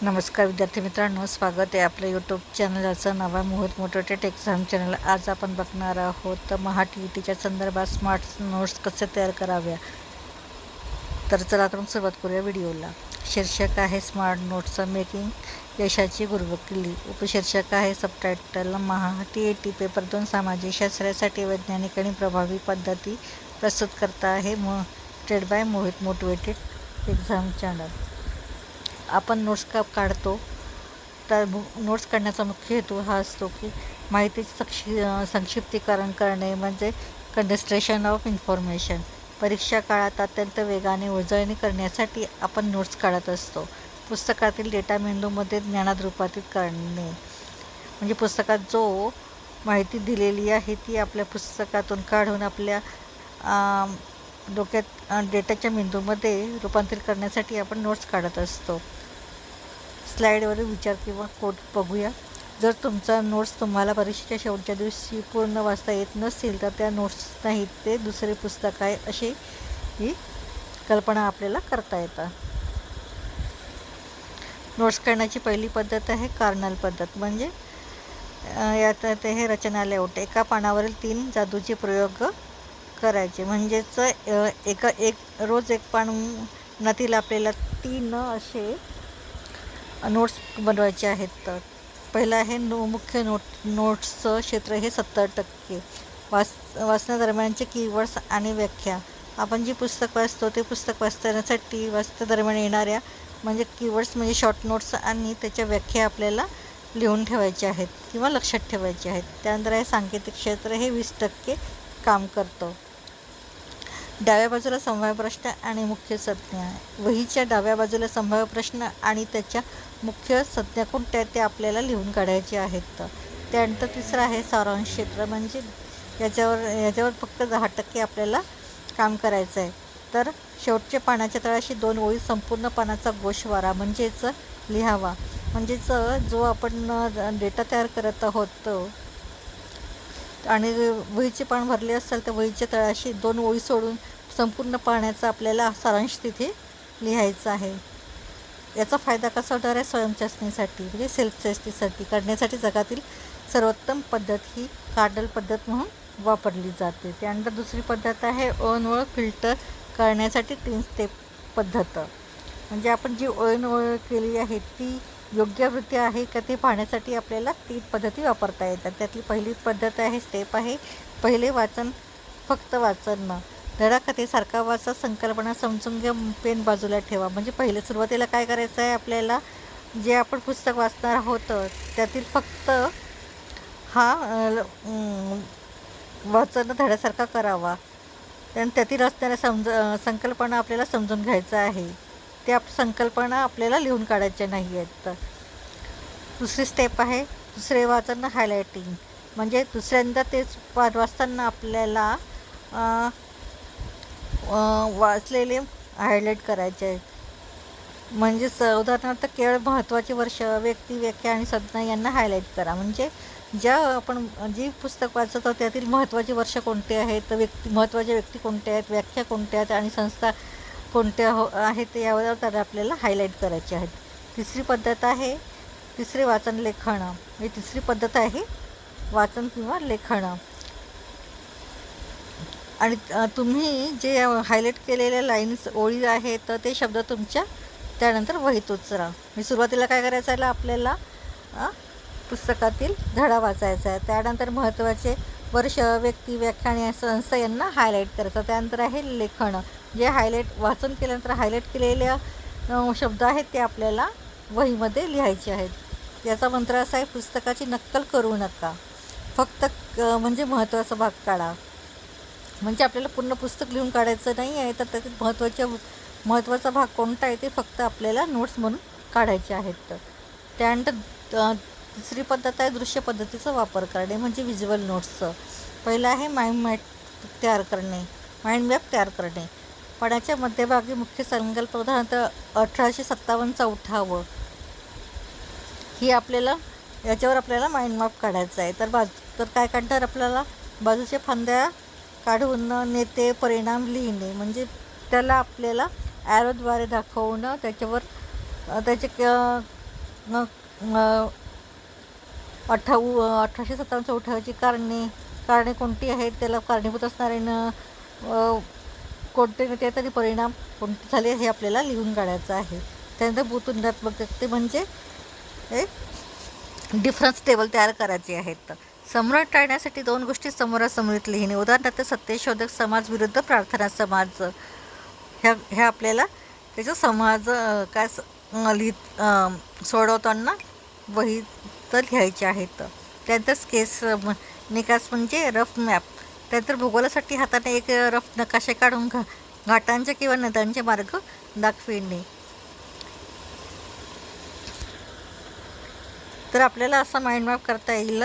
नमस्कार विद्यार्थी मित्रांनो, स्वागत आहे आपलं यूट्यूब चॅनलचं नाव आहे मोहित मोटिवेटेड एक्झाम चॅनल. आज आपण बघणार आहोत महा-टी-ई-टीच्या संदर्भात स्मार्ट नोट्स कसे तयार कराव्या. तर चला आपण सुरुवात करूया व्हिडिओला. शीर्षक आहे स्मार्ट नोट्सचं मेकिंग यशाची गुरुकिल्ली. उपशीर्षक आहे सबटायटल महा-टी-ई-टी पेपर 2 सामाजिक शास्त्रासाठी वैज्ञानिक आणि प्रभावी पद्धती प्रस्तुत करता आहे motivated by Mohit motivated exam channel. आपण नोट्स का काढतो, तर नोट्स काढण्याचा मुख्य हेतू हा असतो की माहितीचे संक्षिप्तीकरण करणे, म्हणजे कंडेन्सेशन ऑफ इन्फॉर्मेशन. परीक्षा काळात अत्यंत वेगाने उजळणी करण्यासाठी आपण नोट्स काढत असतो. पुस्तकातील डेटा मेंदूमध्ये ज्ञानात रूपांतरित करणे, म्हणजे पुस्तकात जो माहिती दिलेली आहे ती आपल्या पुस्तकातून काढून आपल्या डोक्यात डेटाच्या मेंदूमध्ये रूपांतरित करण्यासाठी आपण नोट्स काढत असतो. स्लाईडवरील विचार किंवा कोट बघूया. जर तुमचा नोट्स तुम्हाला परीक्षेच्या शेवटच्या दिवशी पूर्ण वाचता येत नसेल, तर त्या नोट्स नाहीत, ते दुसरे पुस्तक आहे, अशी ही कल्पना आपल्याला करता येतात. नोट्स काढण्याची पहिली पद्धत आहे कार्नल पद्धत. म्हणजे यात हे रचना लेआउट. एका पानावरील 3 जादूचे प्रयोग करायचे. म्हणजेच रोज एक पानातील आपल्याला 3 असे नोट्स बनवायचे आहेत. तर पहिलं आहे मुख्य नोट्सचं क्षेत्र हे 70%. वाचण्यादरम्यानचे कीवर्ड्स आणि व्याख्या. आपण जी पुस्तक वाचतो ते पुस्तक वाचण्यादरम्यान येणाऱ्या म्हणजे कीवर्ड्स, म्हणजे शॉर्ट नोट्स आणि त्याच्या व्याख्या आपल्याला लिहून ठेवायचे आहेत किंवा लक्षात ठेवायचे आहेत. त्यानंतर आहे सांकेतिक क्षेत्र, हे 20% काम करतं. डाव्या बाजूला संभाव्य प्रश्न आणि मुख्य संज्ञा. वहीच्या डाव्या बाजूला संभाव्य प्रश्न आणि त्याच्या मुख्य संज्ञा कोणत्या ते आपल्याला लिहून काढायचे आहेत. त्यानंतर तिसरं आहे सारांश क्षेत्र, म्हणजे याच्यावर फक्त 10% आपल्याला काम करायचं आहे. तर शेवटच्या पानाच्या तळाशी 2 ओळी संपूर्ण पानाचा गोषवारा म्हणजेच लिहावा. म्हणजेच जो आपण डेटा तयार करत आहोत आणि वहीचे पान भरले असेल तर वहीच्या तळाशी 2 ओळी सोडून संपूर्ण पाण्याचा आपल्याला सारांश तिथे लिहायचा आहे. याचा फायदा कसा होणार आहे? स्वयंचाचणीसाठी, म्हणजे सेल्फ टेस्टसाठी करण्यासाठी जगातील सर्वोत्तम पद्धत ही कार्नल पद्धत म्हणून वापरली जाते. त्यानंतर दुसरी पद्धत आहे ओळण फिल्टर करण्यासाठी 3 स्टेप पद्धत. म्हणजे आपण जी ओळण केली आहे ती योग्यवृत्ती आहे का ते पाहण्यासाठी आपल्याला 3 पद्धती वापरता येतात. त्यातली पहिली पद्धत आहे स्टेप आहे पहिले वाचन, फक्त वाचन. धडाकथेसारखा वाचा, संकल्पना समजून घ्या, पेन बाजूला ठेवा. म्हणजे पहिले सुरुवातीला काय करायचं आहे, आपल्याला जे आपण पुस्तक वाचणार आहोत त्यातील फक्त हा वाचन धड्यासारखा करावा. त्यातील असणाऱ्या संकल्पना आपल्याला समजून घ्यायचं आहे. त्या संकल्पना आपल्याला लिहून काढायच्या नाही आहेत. दुसरी स्टेप आहे दुसरे वाचन हायलायटिंग. म्हणजे दुसऱ्यांदा तेच वाचताना आपल्याला वाचलेले हायलाईट करायचे आहेत. म्हणजेच उदाहरणार्थ केवळ महत्त्वाचे वर्ष, व्यक्ती, व्याख्या आणि संज्ञा यांना हायलाईट करा. म्हणजे आपण जी पुस्तक वाचत आहोत त्यातील महत्त्वाचे वर्ष कोणते आहेत, महत्त्वाच्या व्यक्ती कोणत्या आहेत, व्याख्या कोणत्या आहेत आणि संस्था कोणत्या आहेत यावर तर आपल्याला हायलाईट करायचे आहेत. तिसरी पद्धत आहे तिसरे वाचन लेखन. ही तिसरी पद्धत आहे वाचन किंवा लेखन. आणि तुम्ही जे हायलाईट केलेल्या लाईन्स, ओळी आहेत तर ते शब्द तुमच्या त्यानंतर वहीत उचला. मी सुरुवातीला काय करायचं आहे, आपल्याला पुस्तकातील धडा वाचायचा आहे. त्यानंतर महत्त्वाचे वर्ष, व्यक्ती, व्याख्या आणि संस्था यांना हायलाईट करायचं. त्यानंतर आहे लेखन. जे वाचन केल्यानंतर हायलाईट केलेल्या शब्द आहेत ते आपल्याला वहीमध्ये लिहायचे आहेत. याचा मंत्र असा आहे, पुस्तकाची नक्कल करू नका, फक्त म्हणजे महत्त्वाचा भाग काढा. म्हणजे आपल्याला पूर्ण पुस्तक लिहून काढायचं नाही आहे, तर त्यातील महत्त्वाचा भाग कोणता आहे ते फक्त आपल्याला नोट्स म्हणून काढायचे आहेत. त्यानंतर तिसरी पद्धत आहे दृश्य पद्धतीचा वापर करणे, म्हणजे व्हिज्युअल नोट्सचं. पहिलं आहे माइंड मॅप तयार करणे. पानाच्या मध्यभागी मुख्य संकल्पना, उदाहरणार्थ 1857चा उठाव, ही याच्यावर आपल्याला माइंड मॅप काढायचा आहे. तर काय काढणार, आपल्याला बाजूच्या फांद्या काढून नेते परिणाम लिहिणे. म्हणजे त्याला आपल्याला ॲरोद्वारे दाखवणं, त्याच्यावर त्याचे 1857 उठावाची कारणे कोणती आहेत, त्याला कारणीभूत असणारे कोणते तरी परिणाम कोणते झाले हे आपल्याला लिहून काढायचं आहे. त्यानंतर भूतुलनात्मक ते म्हणजे डिफरन्स टेबल तयार करायचे आहेत. समरण टाळण्यासाठी 2 गोष्टी समोरासमोरीत लिहिणे, उदाहरणार्थ सत्यशोधक समाज विरुद्ध प्रार्थना समाज, ह्या आपल्याला त्याचा समाज काय सोडवताना वही तर लिहायचे आहेत. त्यानंतर स्केच निकास म्हणजे रफ मॅप. त्यानंतर भूगोलासाठी हाताने एक रफ नकाशे काढून घाटांचे किंवा नद्यांचे मार्ग दाखविणे. तर आपल्याला असा माइंड मॅप करता येईल.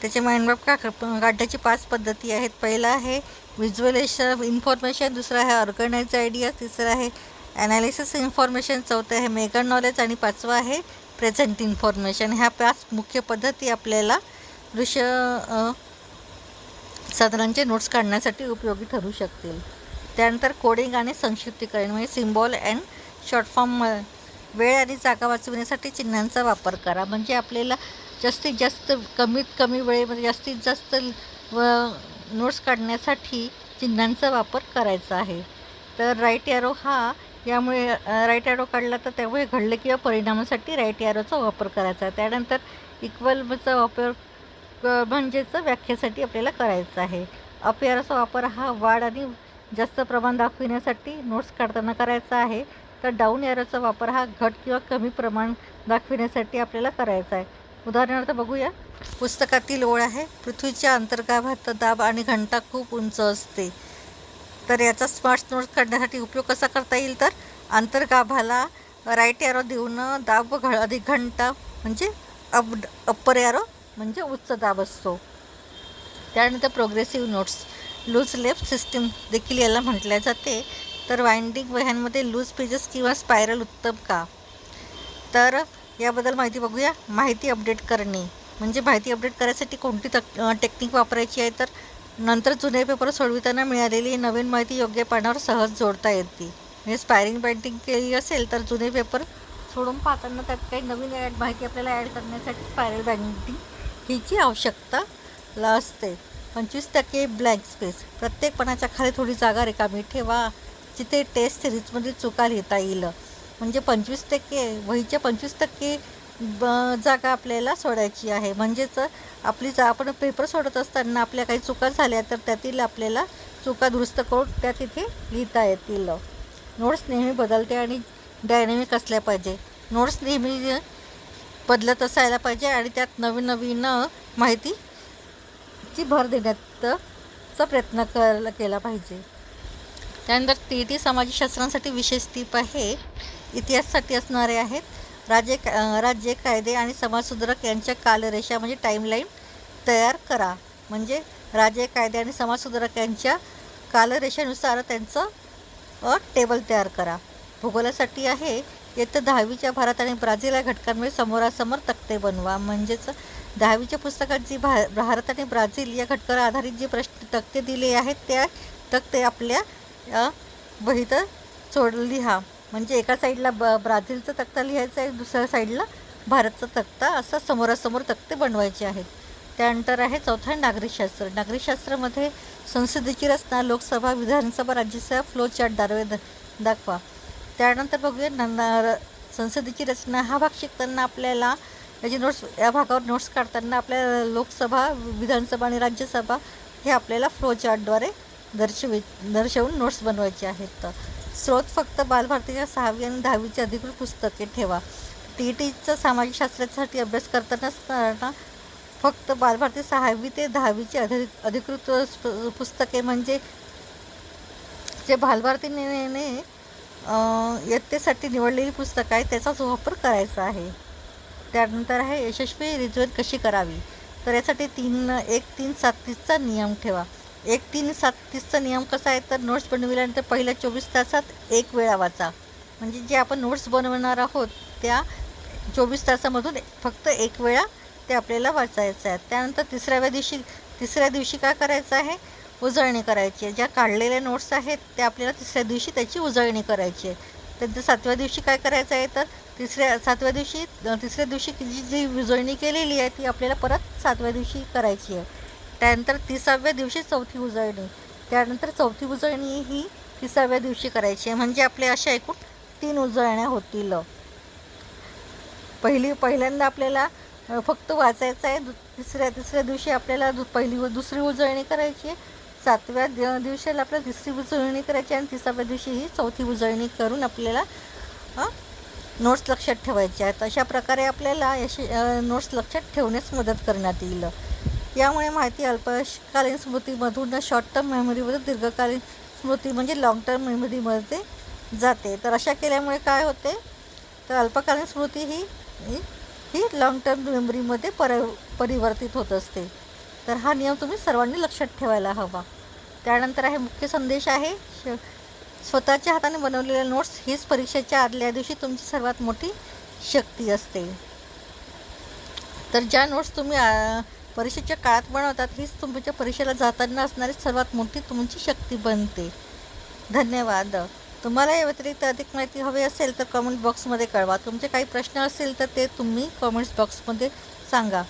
त्याचे माइंड मॅप काढण्याची 5 पद्धती आहेत. पहिला आहे व्हिज्युअलायझेशन इन्फॉर्मेशन, दुसरा आहे ऑर्गनाइज आयडिया, तिसरा आहे ॲनालिसिस इन्फॉर्मेशन, चौथं आहे मेगा नॉलेज आणि 5वं आहे प्रेझेंट इन्फॉर्मेशन. ह्या 5 मुख्य पद्धती आपल्याला दृश्य साधनांचे नोट्स काढण्यासाठी उपयोगी ठरू शकतील. त्यानंतर कोडिंग आणि संक्षिप्तीकरण म्हणजे सिम्बॉल अँड शॉर्ट फॉर्म. वेळ आणि जागा वाचविण्यासाठी चिन्हांचा वापर करा. म्हणजे आपल्याला जास्तीत जास्त कमीत कमी वेळेमध्ये जास्तीत जास्त नोट्स काढण्यासाठी चिन्हांचा वापर करायचा आहे. तर राईट ॲरो यामुळे राईट ॲरो काढला तर त्यामुळे घडले किंवा परिणामासाठी राईट ॲरोचा वापर करायचा. त्यानंतर इक्वलचा वापर म्हणजेच व्याख्येसाठी आपल्याला करायचा आहे. अप ॲरोचा वापर वाढ आणि जास्त प्रमाण दाखविण्यासाठी नोट्स काढताना करायचा आहे. तर डाऊन ॲरोचा वापर घट किंवा कमी प्रमाण दाखविण्यासाठी आपल्याला करायचा आहे. उदाहरणार्थ बघूया. पुस्तकातील ओळ आहे, पृथ्वीच्या अंतर्गाभात दाब आणि घंटा खूप उंच असते. तर याचा स्मार्ट नोट्स काढण्यासाठी उपयोग कसा करता येईल, तर अंतर्गाभाला राईट ॲरो देऊन दाब अधिक घंटा म्हणजे अप्पर ॲरो म्हणजे उच्च दाब असतो. त्यानंतर progressive notes, loose left system देखील याला म्हटले जाते. तर वाइंडिंग वह्यांमध्ये लूज पेजेस किंवा स्पायरल उत्तम का, तर याबद्दल माहिती बघूया. माहिती अपडेट करणे म्हणजे माहिती अपडेट करायसाठी कोणती टेक्निक वापरायची आहे, तर नंतर जुने पेपर सोडविताना मिळालेली नवीन माहिती योग्य पानावर सहज जोडता येते. म्हणजे स्पायरिंग बाइंडिंग केली असेल तर जुने पेपर सोडून पाहताना त्यात काही नवीन माहिती आपल्याला ॲड करण्यासाठी स्पायरल बाइंडिंग हीची आवश्यकता असते. 25% ब्लँक स्पेस, प्रत्येक पानाच्या खाली थोडी जागा रिकामी ठेवा जिथे टेस्ट सिरीजमध्ये चुका लिहिता येईल. म्हणजे 25% वहीच्या 25% जागा आपल्याला सोडायची आहे. म्हणजेच आपण पेपर सोडत असताना आपल्या काही चुका झाल्या तर त्यातील आपल्याला चुका दुरुस्त करून त्या तिथे लिहिता येतील. नोट्स नेहमी बदलते आणि डायनॅमिक असल्या पाहिजे. नोट्स नेहमी बदलत असायला पाहिजे आणि त्यात नवीन माहितीची भर देण्याचा प्रयत्न केला पाहिजे. त्यानंतर TET समाजशास्त्रांसाठी विशेष टीप आहे. इतिहासासाठी असणारे आहेत. राज्य कायदे आणि समाजसुधारक यांच्या कालरेषा म्हणजे टाईमलाईन तयार करा. म्हणजे राज्य कायदे आणि समाजसुधारक यांच्या कालरेषेनुसार त्यांचं टेबल तयार करा. भूगोलासाठी आहे. इयत्ता 10वीच्या भारत आणि ब्राझील या घटकांमुळे समोरासमोर तक्ते बनवा. म्हणजेच 10वीच्या पुस्तकात जी भारत आणि ब्राझील या घटकावर आधारित जे तक्ते दिले आहेत त्या तक्ते आपल्या वहीत लिहा. म्हणजे एका साईडला ब्राझीलचा तक्ता लिहायचा आहे, दुसऱ्या साईडला भारतचा तक्ता, असा समोरासमोर तक्ते बनवायचे आहेत. त्यानंतर आहे चौथा नागरिकशास्त्र. नागरिकशास्त्रामध्ये संसदेची रचना, लोकसभा, विधानसभा, राज्यसभा फ्लो चार्ट दाखवा. त्यानंतर बघूया संसदेची रचना हा भाग शिकताना आपल्याला याची नोट्स, या भागावर नोट्स काढताना आपल्याला लोकसभा, विधानसभा आणि राज्यसभा हे आपल्याला फ्लो चार्टद्वारे दर्शवून नोट्स बनवायचे आहेत. स्रोत फक्त बालभारतीच्या 6वी आणि 10वीची अधिकृत पुस्तके ठेवा. TETचा सामाजिकशास्त्रासाठी अभ्यास करताना फक्त बालभारती 6वी ते 10वीची अधिकृत पुस्तके म्हणजे जे बालभारतीने इयत्तेसाठी निवडलेली पुस्तकं आहे त्याचाच वापर करायचा आहे. त्यानंतर आहे यशस्वी रिव्हिजन कशी करावी. तर यासाठी 1-3-7-30चा नियम ठेवा. 1-3-7-30चा नियम कसा आहे, तर नोट्स बनविल्यानंतर पहिल्या 24 तासात 1 वेळा वाचा. म्हणजे जे आपण नोट्स बनवणार आहोत त्या 24 तासामधून फक्त 1 वेळा ते आपल्याला वाचायचं आहे. त्यानंतर तिसऱ्या दिवशी काय करायचं आहे, उजळणी करायची आहे. ज्या काढलेल्या नोट्स आहेत त्या आपल्याला तिसऱ्या दिवशी त्याची उजळणी करायची आहे. त्यानंतर 7व्या दिवशी काय करायचं आहे तर तिसऱ्या दिवशी जी उजळणी केलेली आहे ती आपल्याला परत 7व्या दिवशी करायची आहे. त्यानंतर 30व्या दिवशी चौथी उजळणी, त्यानंतर चौथी उजळणी ही 30व्या दिवशी करायची आहे. म्हणजे आपल्या अशा एकूण 3 उजळण्या होतील. पहिल्यांदा आपल्याला फक्त वाचायचं आहे. तिसऱ्या दिवशी आपल्याला दुसरी उजळणी करायची आहे. 7व्या दिवशीला आपल्याला तिसरी उजळणी करायची आणि 30व्या दिवशी ही चौथी उजळणी करून आपल्याला नोट्स लक्षात ठेवायचे आहेत. अशा प्रकारे आपल्याला अशी नोट्स लक्षात ठेवण्यास मदत करण्यात येईल. यामुळे माहिती अल्पकालीन स्मृतीमधून शॉर्ट टर्म मेमरीमध्ये दीर्घकालीन स्मृती म्हणजे लाँग टर्म मेमरीमध्ये जाते. तर अशा केल्यामुळे काय होते तर अल्पकालीन स्मृती ही लाँग टर्म मेमरीमध्ये परिवर्तित होत असते. तर हा नियम तुम्ही सर्वांनी लक्षात ठेवायला हवा. त्यानंतर आहे मुख्य संदेश आहे, स्वतःच्या हाताने बनवलेल्या नोट्स हीच परीक्षेच्या आदल्या दिवशी तुमची सर्वात मोठी शक्ती असते. तर ज्या नोट्स तुम्ही परीक्षेच्या काळात बनवतात हीच तुमच्या परीक्षेला जाताना असणारी सर्वात मोठी तुमची शक्ती बनते. धन्यवाद. तुम्हाला या व्यतिरिक्त अधिक माहिती हवी असेल तर कमेंट बॉक्समध्ये कळवा. तुमचे काही प्रश्न असतील तर ते तुम्ही कमेंट्स बॉक्समध्ये सांगा.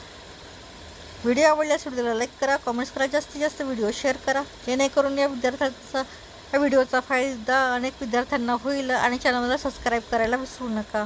व्हिडिओ आवडल्यास व्हिडिओला लाईक करा, कमेंट्स करा, जास्तीत जास्त व्हिडिओ शेअर करा, जेणेकरून या व्हिडिओचा फायदा अनेक विद्यार्थ्यांना होईल. आणि चॅनलला सबस्क्राईब करायला विसरू नका.